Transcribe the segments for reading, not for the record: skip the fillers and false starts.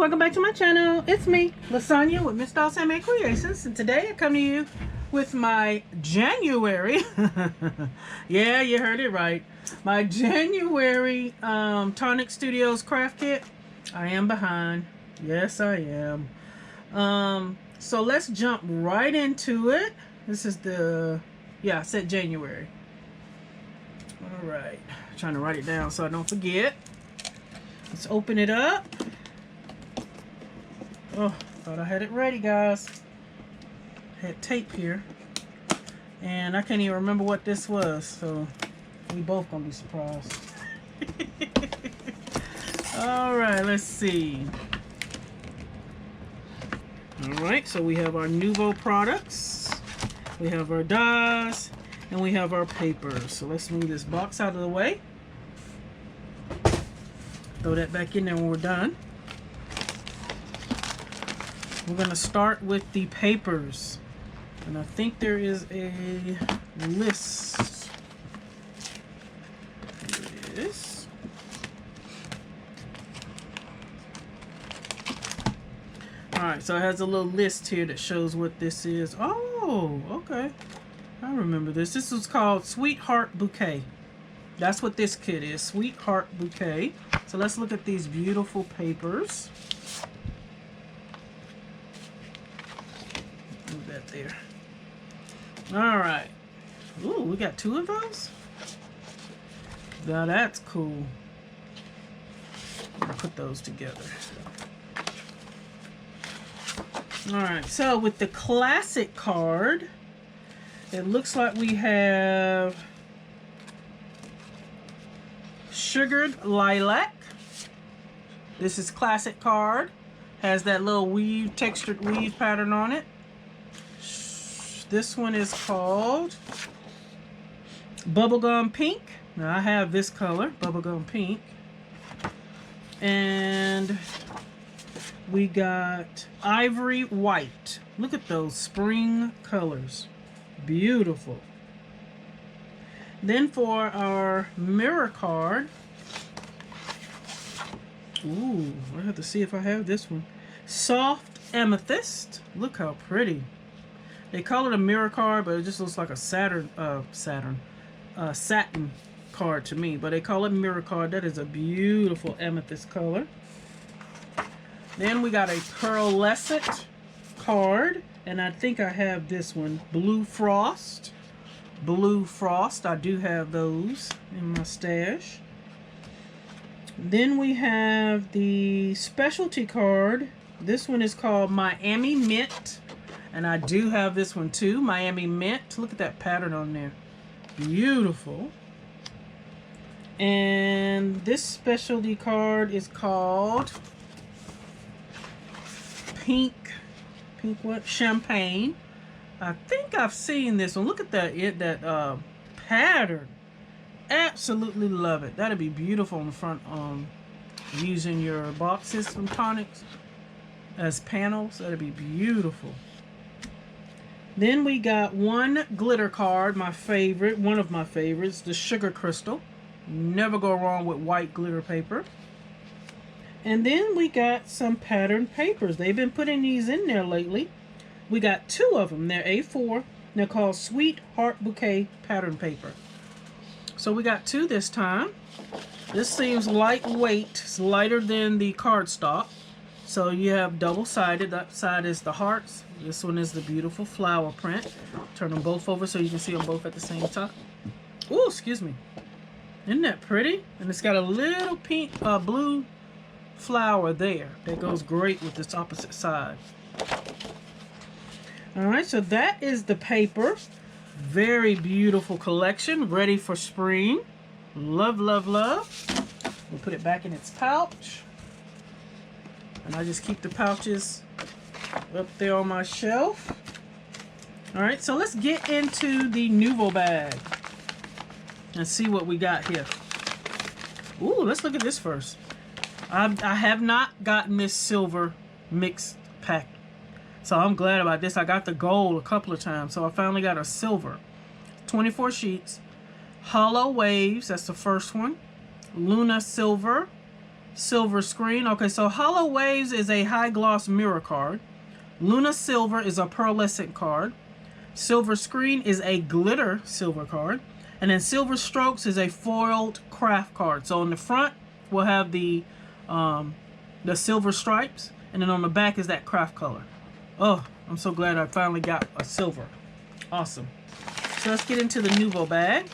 welcome back to my channel. It's me, Lasagna with Miss Doll's Handmade Creations, and today I come to you with my January yeah, you heard it right, my January Tonic Studios craft kit. I am behind, yes I am. So let's jump right into it. This is the, yeah, I said January. All right, trying to write it down so I don't forget. Let's open it up. Oh, thought I had it ready, guys. Had tape here, and I can't even remember what this was, so we both gonna be surprised. All right, let's see. All right, so we have our Nouveau products, we have our dies, and we have our papers. So let's move this box out of the way. Throw that back in there when we're done. We're going to start with the papers, and I think there is a list. Here it is. Alright, so it has a little list here that shows what this is. Oh, okay. I remember this. This was called Sweetheart Bouquet. That's what this kit is, Sweetheart Bouquet. So let's look at these beautiful papers. Move that there. All right. Ooh, we got two of those? Now that's cool. I'll put those together. All right, so with the classic card, it looks like we have Sugared Lilac. This is classic card. Has that little weave, textured weave pattern on it. This one is called Bubblegum Pink. Now I have this color, Bubblegum Pink. And we got Ivory White. Look at those spring colors. Beautiful. Then for our mirror card, ooh, I have to see if I have this one. Soft Amethyst. Look how pretty. They call it a mirror card, but it just looks like a satin card to me. But they call it mirror card. That is a beautiful amethyst color. Then we got a pearlescent card, and I think I have this one, Blue Frost. Blue Frost, I do have those in my stash. Then we have the specialty card. This one is called Miami Mint, and I do have this one too, Miami Mint. Look at that pattern on there, beautiful. And this specialty card is called Pink what? Champagne. I think I've seen this one. Look at that pattern. Absolutely love it. That'd be beautiful on the front, using your boxes from Tonics as panels. That'd be beautiful. Then we got one glitter card, my favorite, one of my favorites, the Sugar Crystal. Never go wrong with white glitter paper. And then we got some patterned papers. They've been putting these in there lately. We got two of them. They're A4. They're called Sweetheart Bouquet pattern paper. So we got two this time. This seems lightweight. It's lighter than the cardstock. So you have double-sided. That side is the hearts. This one is the beautiful flower print. Turn them both over so you can see them both at the same time. Oh, excuse me. Isn't that pretty? And it's got a little pink, blue flower there that goes great with this opposite side. Alright, so that is the paper. Very beautiful collection, ready for spring. Love, love, love. We'll put it back in its pouch. And I just keep the pouches up there on my shelf. Alright, so let's get into the Nouveau bag and see what we got here. Ooh, let's look at this first. I have not gotten this silver mixed pack, so I'm glad about this. I got the gold a couple of times, so I finally got a silver. 24 sheets. Hollow Waves, that's the first one. Luna Silver. Silver Screen. Okay, so Hollow Waves is a high gloss mirror card. Luna Silver is a pearlescent card. Silver Screen is a glitter silver card. And then Silver Strokes is a foiled craft card. So on the front, we'll have the silver stripes. And then on the back is that craft color. Oh, I'm so glad I finally got a silver. Awesome. So let's get into the Nuvo bag.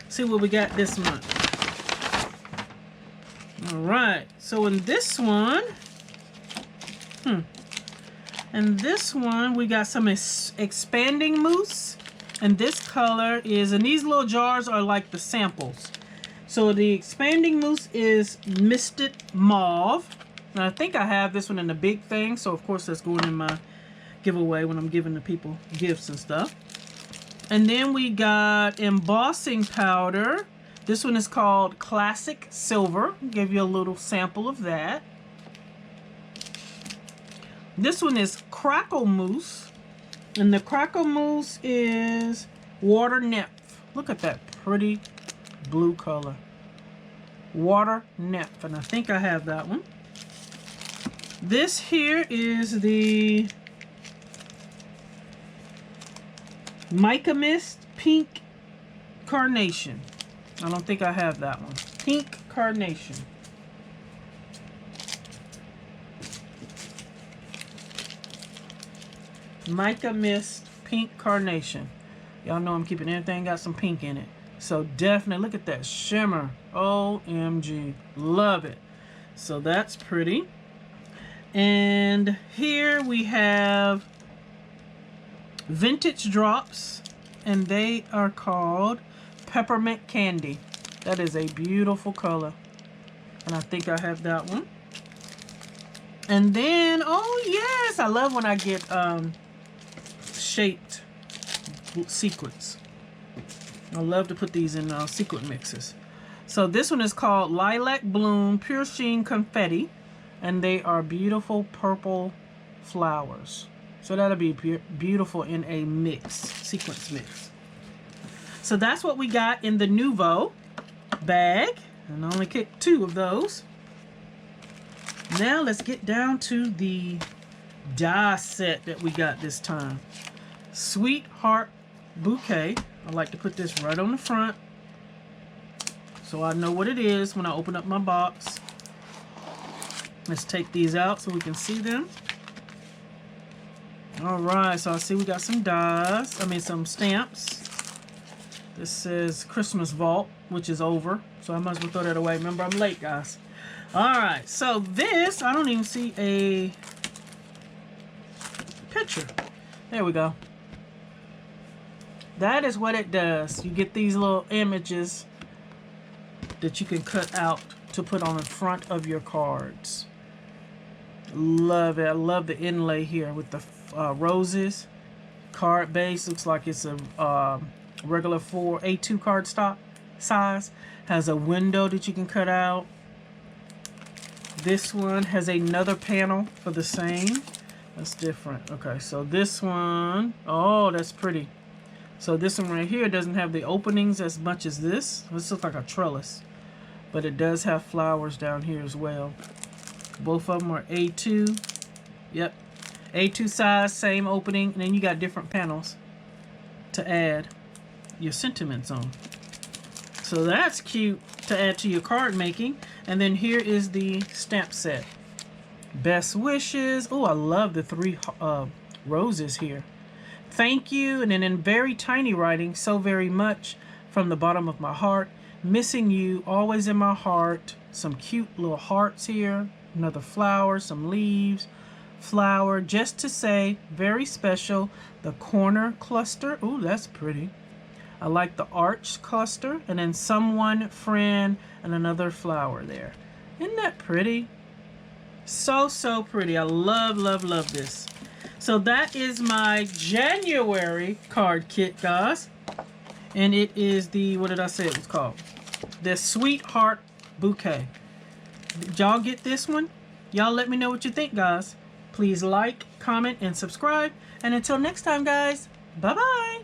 See what we got this month. All right. So in this one, we got some expanding mousse. And this color is, and these little jars are like the samples. So the expanding mousse is Misted Mauve. And I think I have this one in the big thing. So of course that's going in my giveaway when I'm giving the people gifts and stuff. And then we got embossing powder. This one is called Classic Silver. I'll give you a little sample of that. This one is Crackle Mousse. And the Crackle Mousse is Water Nymph. Look at that pretty blue color. Water Nymph. And I think I have that one. This here is the Mica Mist Pink Carnation. I don't think I have that one. Pink Carnation. Mica Mist Pink Carnation. Y'all know I'm keeping everything got some pink in it. So definitely look at that shimmer. OMG. Love it. So that's pretty. And here we have Vintage Drops. And they are called Peppermint Candy. That is a beautiful color. And I think I have that one. And then, oh yes, I love when I get shaped sequins. I love to put these in sequin mixes. So this one is called Lilac Bloom Pure Sheen Confetti. And they are beautiful purple flowers. So that'll be beautiful in a mix, sequence mix. So that's what we got in the Nuvo bag. And I only kicked 2 of those. Now let's get down to the die set that we got this time. Sweetheart Bouquet. I like to put this right on the front so I know what it is when I open up my box. Let's take these out so we can see them. Alright, so I see we got some dies. Some stamps. This says Christmas Vault, which is over. So I might as well throw that away. Remember, I'm late, guys. Alright, so this, I don't even see a picture. There we go. That is what it does. You get these little images that you can cut out to put on the front of your cards. Love it. I love the inlay here with the roses. Card base looks like it's a regular A2 card stock size. Has a window that you can cut out. This one has another panel for the same. That's different. Okay, so this one, oh, that's pretty. So this one right here doesn't have the openings as much as this. This looks like a trellis, but it does have flowers down here as well. Both of them are A2. Yep, A2 size, same opening, and then you got different panels to add your sentiments on. So that's cute to add to your card making. And then here is the stamp set. Best wishes. Oh, I love the 3 roses here. Thank you, and then in very tiny writing, so very much from the bottom of my heart. Missing you, always in my heart. Some cute little hearts here. Another flower, some leaves, flower. Just to say, very special. The corner cluster. Ooh, that's pretty. I like the arch cluster. And then someone, friend, and another flower there. Isn't that pretty? So, so pretty. I love, love, love this. So that is my January card kit, guys. And it is the, what did I say it was called? The Sweetheart Bouquet. Did y'all get this one? Y'all let me know what you think, guys. Please like, comment, and subscribe. And until next time, guys, bye-bye.